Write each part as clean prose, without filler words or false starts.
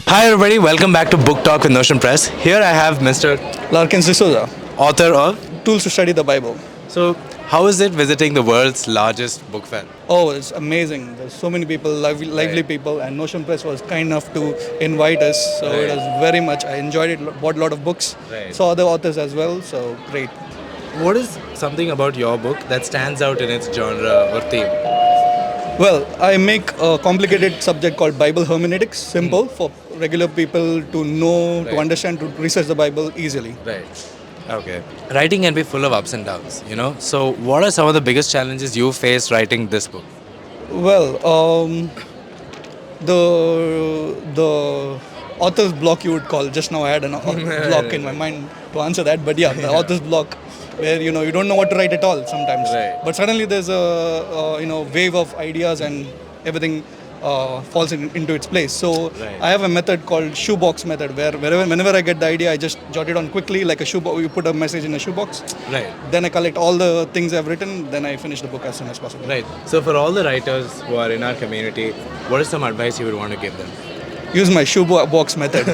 Hi everybody, welcome back to Book Talk with Notion Press. Here I have Mr. Larkins, Dsouza. Author of. Tools to study the Bible. So, how is it visiting the world's largest book fair? Oh, it's amazing. There's so many people, lively Right. people, and Notion Press was kind enough to invite us. So it Right. was very much. I enjoyed it. Bought a lot of books. Right. Saw other authors as well. So great. What is something about your book that stands out in its genre or theme? Well, I make a complicated subject called Bible hermeneutics simple for regular people to know, to Right. understand, to research the Bible easily. Right. Okay. Writing can be full of ups and downs, So, what are some of the biggest challenges you faced writing this book? Well, the author's block you would call. Just now I had an block in my mind to answer that, but yeah, the author's block where you don't know what to write at all sometimes. Right. But suddenly there's a wave of ideas and everything falls into its place. So Right. I have a method called shoebox method where whenever I get the idea, I just jot it on quickly like a shoebox. You put a message in a shoebox. Right. Then I collect all the things I've written. Then I finish the book as soon as possible. Right. So, for all the writers who are in our community, what is some advice you would want to give them? Use my shoebox method.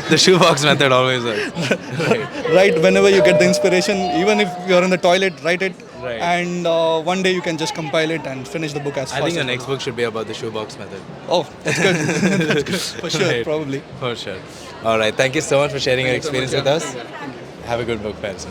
The shoebox method always works. Write whenever you get the inspiration, even if you're in the toilet, write it. Right. And one day you can just compile it and finish the book as I fast think the as next book should be about the shoebox method. Oh, that's good. That's good. For sure, Right. probably. For sure. All right. Thank you so much for sharing your experience with us. Have a good book fair, sir.